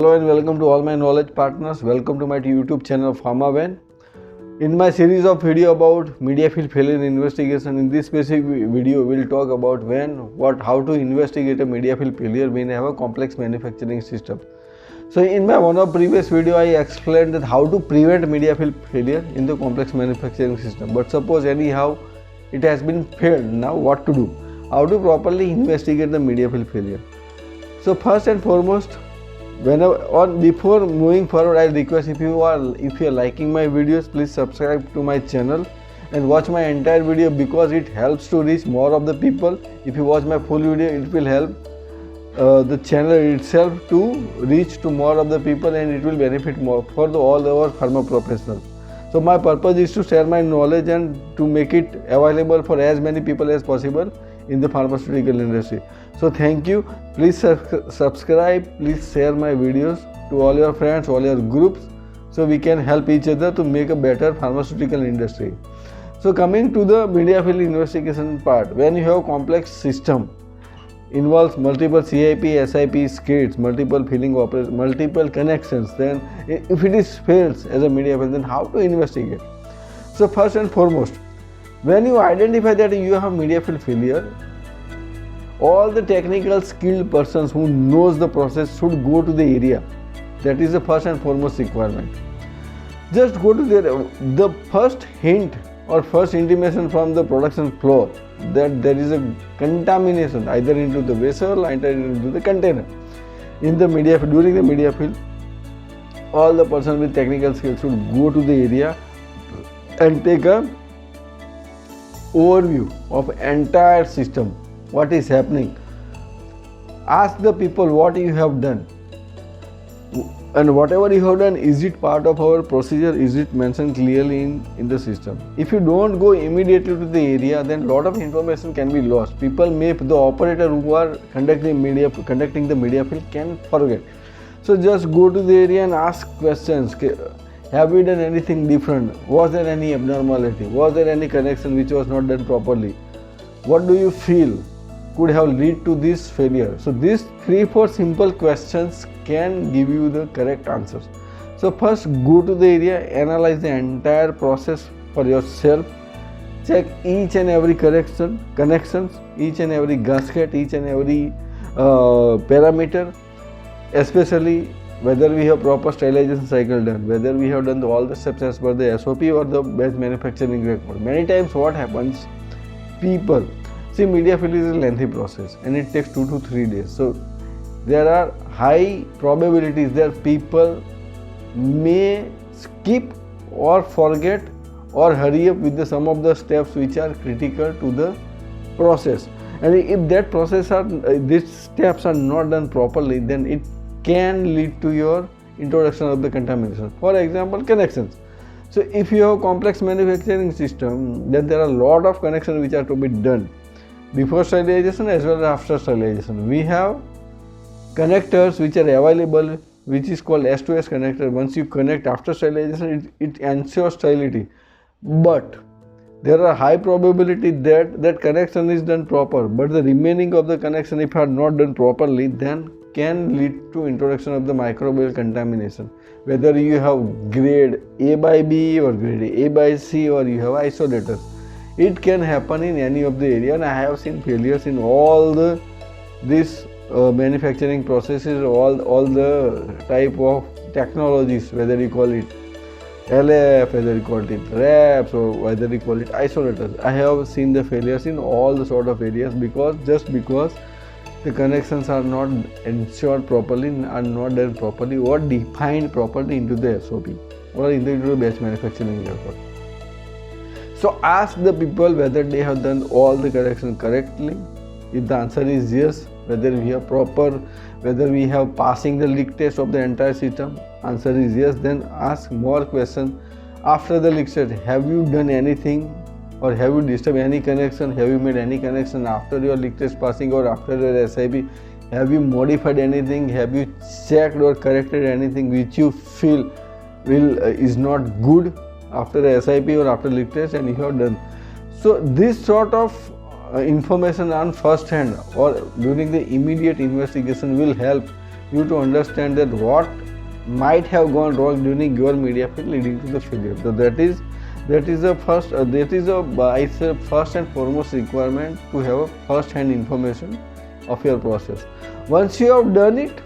Hello and welcome to all my knowledge partners. Welcome to my YouTube channel PHARMAVEN. In my series of video about media field failure investigation, in this specific video we'll talk about how to investigate a media field failure when you have a complex manufacturing system. So in my one of previous video I explained that how to prevent media field failure in the complex manufacturing system. But suppose anyhow it has been failed, now what to do? How to properly investigate the media field failure? So first and foremost, before moving forward, I request if you are liking my videos, please subscribe to my channel and watch my entire video because it helps to reach more of the people. If you watch my full video, it will help the channel itself to reach to more of the people and it will benefit more for all our pharma professionals. So my purpose is to share my knowledge and to make it available for as many people as possible in the pharmaceutical industry. So thank you. Please subscribe, please share my videos to all your friends, all your groups, so we can help each other to make a better pharmaceutical industry. So coming to the media field investigation part, when you have complex system, involves multiple CIP, SIP, skids, multiple filling operations, multiple connections, then if it is fails as a media field, then how to investigate? So first and foremost, when you identify that you have media field failure, all the technical skilled persons who knows the process should go to the area. That is the first and foremost requirement. Just go to the first hint or first intimation from the production floor that there is a contamination either into the vessel, either into the container. In the media field, during the media field, all the persons with technical skills should go to the area and take a overview of entire system. What is happening? Ask the people what you have done, and whatever you have done, is it part of our procedure? Is it mentioned clearly in the system? If you don't go immediately to the area, then lot of information can be lost. People may, the operator who are conducting the media field can forget. So just go to the area and ask questions. Have we done anything different? Was there any abnormality? Was there any connection which was not done properly? What do you feel could have led to this failure? So these 3-4 simple questions can give you the correct answers. So first go to the area, analyze the entire process for yourself, check each and every connections, each and every gasket, each and every parameter, especially whether we have proper sterilization cycle done, whether we have done all the steps as per the SOP or the batch manufacturing record. Many times what happens, people see media field is a lengthy process and it takes 2 to 3 days. So there are high probabilities that people may skip or forget or hurry up with some of the steps which are critical to the process. And if that these steps are not done properly, then it can lead to your introduction of the contamination. For example, connections. So if you have a complex manufacturing system, then there are a lot of connections which are to be done before sterilization as well as after sterilization. We have connectors which are available, which is called S2S connector. Once you connect after sterilization, it ensures sterility. But there are high probability that connection is done proper, but the remaining of the connection, if are not done properly, then can lead to introduction of the microbial contamination. Whether you have grade A by B or grade A by C or you have isolators, it can happen in any of the area. And I have seen failures in all these manufacturing processes, all the type of technologies, whether you call it LF, whether you call it wraps, or whether you call it isolators. I have seen the failures in all the sort of areas because the connections are not ensured properly, are not done properly or defined properly into the SOP or into the batch manufacturing record. So ask the people whether they have done all the corrections correctly. If the answer is yes, whether we have passing the leak test of the entire system, answer is yes, then ask more questions. After the leak test, have you done anything or have you disturbed any connection? Have you made any connection after your leak test passing or after your SIP? Have you modified anything? Have you checked or corrected anything which you feel is not good after the SIP or after leak test and you have done? So this sort of information on first hand or during the immediate investigation will help you to understand that what might have gone wrong during your media fill leading to the failure. So that is the first it's a first and foremost requirement to have a first hand information of your process. Once you have done it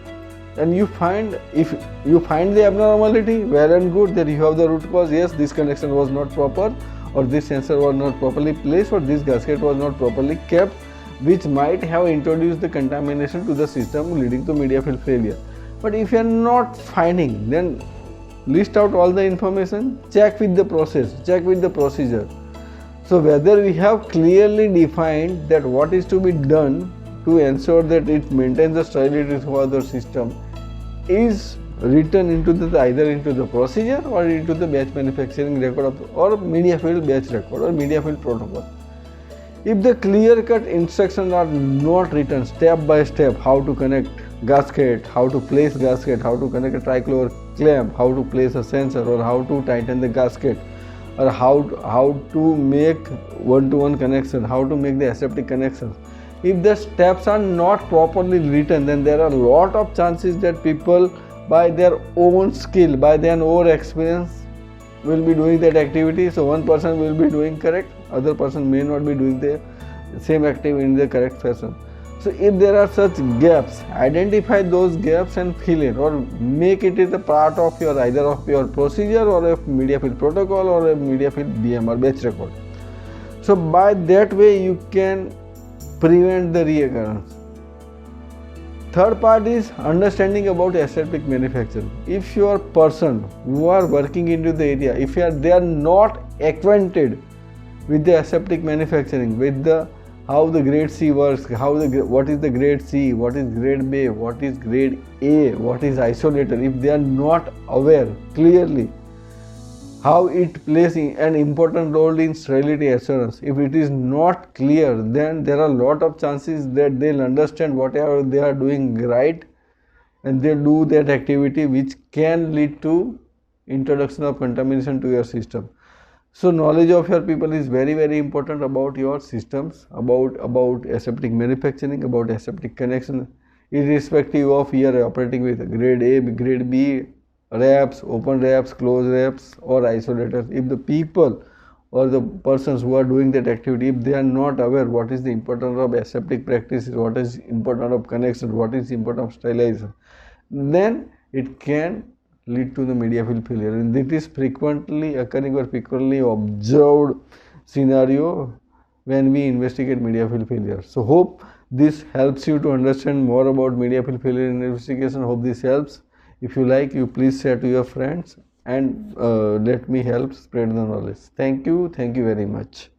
and you find, if you find the abnormality, well and good, that you have the root cause. Yes, this connection was not proper, or this sensor was not properly placed, or this gasket was not properly kept, which might have introduced the contamination to the system leading to media fill failure. But if you are not finding, then list out all the information, check with the process, check with the procedure. So whether we have clearly defined that what is to be done to ensure that it maintains the sterility for the system is written into the either into the procedure or into the batch manufacturing record of, or media fill batch record or media fill protocol. If the clear-cut instructions are not written step by step, how to connect gasket, how to place gasket, how to connect a trichlor clamp, how to place a sensor, or how to tighten the gasket, or how to make one-to-one connection, how to make the aseptic connections. If the steps are not properly written, then there are a lot of chances that people by their own skill, by their own experience will be doing that activity. So one person will be doing correct, other person may not be doing the same activity in the correct fashion. So if there are such gaps, identify those gaps and fill in, or make it a part of your either of your procedure or a media fill protocol or a media fill BM or batch record. So by that way you can prevent the reoccurrence. Third part is understanding about aseptic manufacturing. If your person who are working into the area, if they are not acquainted with the aseptic manufacturing, with the how the grade C works, what is the grade C, what is grade B, what is grade A, what is isolator, if they are not aware clearly how it plays an important role in sterility assurance, if it is not clear, then there are a lot of chances that they'll understand whatever they are doing right and they'll do that activity which can lead to introduction of contamination to your system. So knowledge of your people is very, very important about your systems, about aseptic manufacturing, about aseptic connection, irrespective of you are operating with grade A, grade B, wraps, open wraps, closed wraps or isolators. If the people or the persons who are doing that activity, if they are not aware what is the importance of aseptic practices, what is important of connection, what is important of sterilization, then it can lead to the media fill failure, and it is frequently occurring or frequently observed scenario when we investigate media fill failure. So hope this helps you to understand more about media fill failure investigation. Hope this helps. If you like, you please share to your friends and let me help spread the knowledge. Thank you very much.